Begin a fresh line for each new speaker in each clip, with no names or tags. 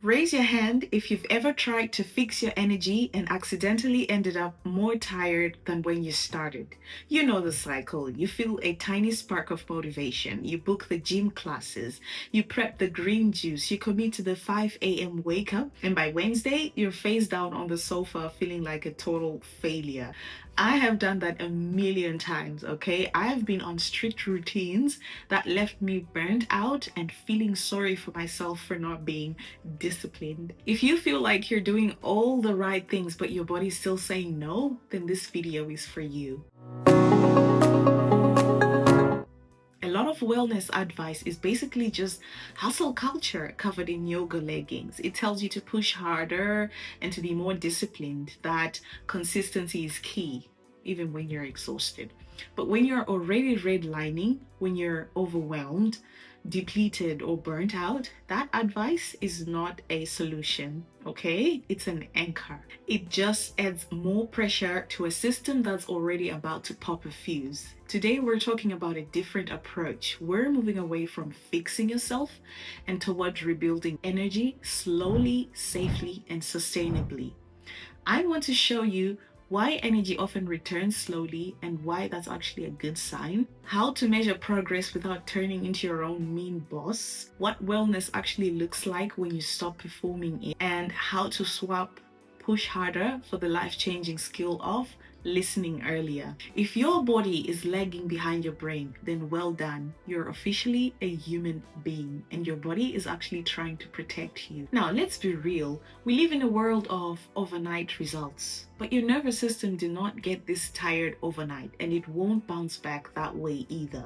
Raise your hand if you've ever tried to fix your energy and accidentally ended up more tired than when you started. You know the cycle. You feel a tiny spark of motivation. You book the gym classes. You prep the green juice. You commit to the 5 a.m. wake up. And by Wednesday, you're face down on the sofa feeling like a total failure. I have done that a million times, okay? I have been on strict routines that left me burnt out and feeling sorry for myself for not being disciplined. If you feel like you're doing all the right things but your body's still saying no, then this video is for you. A lot of wellness advice is basically just hustle culture covered in yoga leggings. It tells you to push harder and to be more disciplined, that consistency is key, even when you're exhausted. But when you're already redlining, when you're overwhelmed, depleted, or burnt out, that advice is not a solution, okay? It's an anchor. It just adds more pressure to a system that's already about to pop a fuse. Today, we're talking about a different approach. We're moving away from fixing yourself and towards rebuilding energy slowly, safely, and sustainably. I want to show you why energy often returns slowly and why that's actually a good sign, how to measure progress without turning into your own mean boss, what wellness actually looks like when you stop performing it, and how to swap push harder for the life-changing skill of listening earlier. If your body is lagging behind your brain, then well done. You're officially a human being and your body is actually trying to protect you. Now, let's be real. We live in a world of overnight results, but your nervous system did not get this tired overnight and it won't bounce back that way either.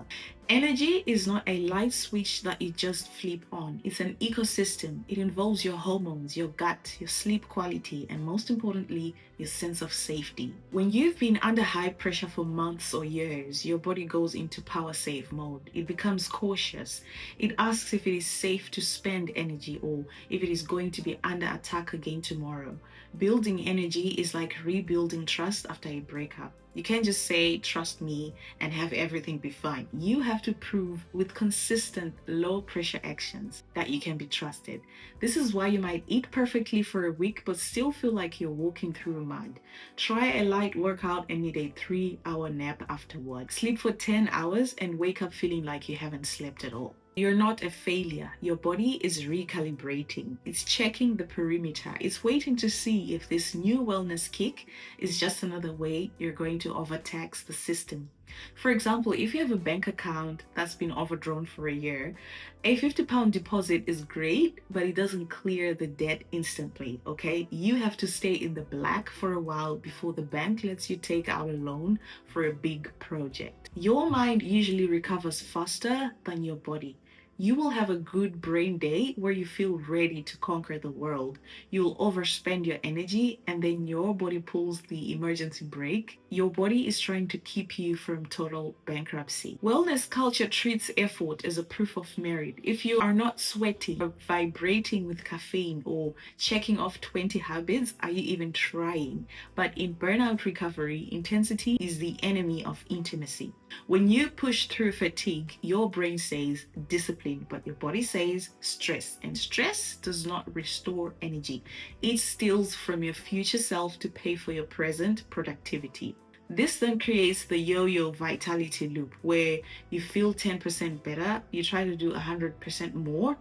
Energy is not a light switch that you just flip on. It's an ecosystem. It involves your hormones, your gut, your sleep quality, and most importantly, your sense of safety. When you've been under high pressure for months or years, your body goes into power save mode. It becomes cautious. It asks if it is safe to spend energy or if it is going to be under attack again tomorrow. Building energy is like rebuilding trust after a breakup. You can't just say, trust me, and have everything be fine. You have to prove with consistent, low-pressure actions that you can be trusted. This is why you might eat perfectly for a week, but still feel like you're walking through mud. Try a light workout and need a 3-hour nap afterward. Sleep for 10 hours and wake up feeling like you haven't slept at all. You're not a failure. Your body is recalibrating. It's checking the perimeter. It's waiting to see if this new wellness kick is just another way you're going to overtax the system. For example, if you have a bank account that's been overdrawn for a year, a £50 deposit is great, but it doesn't clear the debt instantly, okay? You have to stay in the black for a while before the bank lets you take out a loan for a big project. Your mind usually recovers faster than your body. You will have a good brain day where you feel ready to conquer the world. You'll overspend your energy and then your body pulls the emergency brake. Your body is trying to keep you from total bankruptcy. Wellness culture treats effort as a proof of merit. If you are not sweating or vibrating with caffeine or checking off 20 habits, are you even trying? But in burnout recovery, intensity is the enemy of intimacy. When you push through fatigue, your brain says discipline, but your body says stress. And stress does not restore energy. It steals from your future self to pay for your present productivity. This then creates the yo-yo vitality loop where you feel 10% better, you try to do 100% more,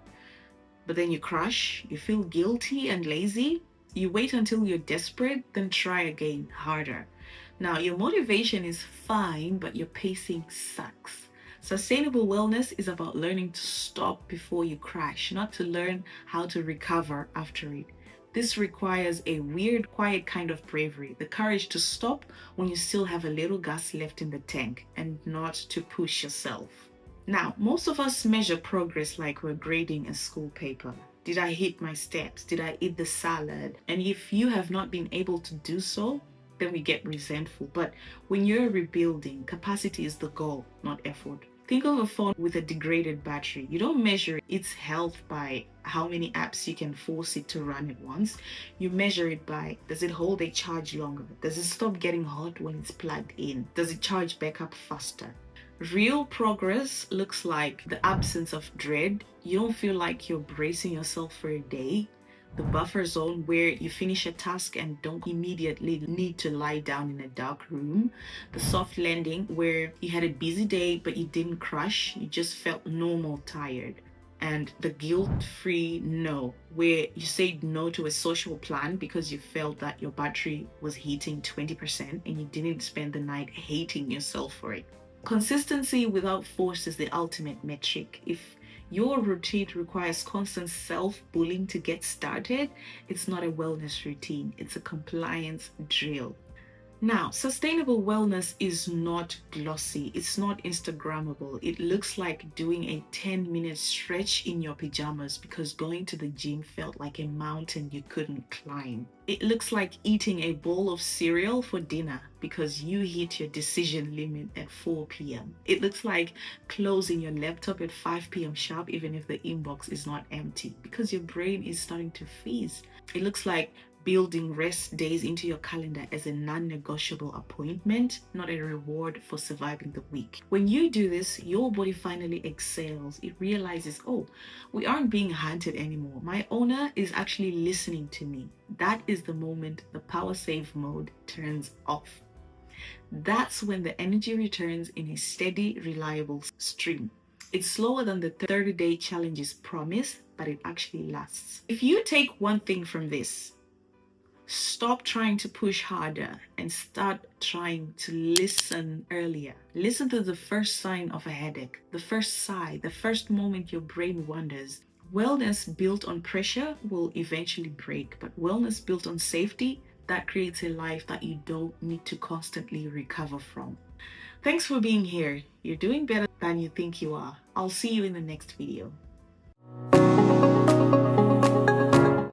but then you crash, you feel guilty and lazy, you wait until you're desperate, then try again harder. Now, your motivation is fine, but your pacing sucks. Sustainable wellness is about learning to stop before you crash, not to learn how to recover after it. This requires a weird, quiet kind of bravery, the courage to stop when you still have a little gas left in the tank and not to push yourself. Now, most of us measure progress like we're grading a school paper. Did I hit my steps? Did I eat the salad? And if you have not been able to do so, then we get resentful. But when you're rebuilding, capacity is the goal, not effort. Think of a phone with a degraded battery. You don't measure its health by how many apps you can force it to run at once. You measure it by, does it hold a charge longer? Does it stop getting hot when it's plugged in? Does it charge back up faster? Real progress looks like the absence of dread. You don't feel like you're bracing yourself for a day, The buffer zone, where you finish a task and don't immediately need to lie down in a dark room. The soft landing, where you had a busy day but you didn't crash, you just felt normal tired. And the guilt-free no, where you said no to a social plan because you felt that your battery was hitting 20% and you didn't spend the night hating yourself for it. Consistency without force is the ultimate metric. If your routine requires constant self-bullying to get started, it's not a wellness routine, it's a compliance drill. Now, sustainable wellness is not glossy. It's not Instagrammable. It looks like doing a 10-minute stretch in your pajamas because going to the gym felt like a mountain you couldn't climb. It looks like eating a bowl of cereal for dinner because you hit your decision limit at 4 p.m. It looks like closing your laptop at 5 p.m. sharp even if the inbox is not empty because your brain is starting to freeze. It looks like building rest days into your calendar as a non-negotiable appointment, not a reward for surviving the week. When you do this, your body finally exhales. It realizes, oh, we aren't being hunted anymore. My owner is actually listening to me. That is the moment the power save mode turns off. That's when the energy returns in a steady, reliable stream. It's slower than the 30-day challenges promise, but it actually lasts. If you take one thing from this, stop trying to push harder and start trying to listen earlier. Listen to the first sign of a headache, the first sigh, the first moment your brain wanders. Wellness built on pressure will eventually break, but wellness built on safety, that creates a life that you don't need to constantly recover from. Thanks for being here. You're doing better than you think you are. I'll see you in the next video.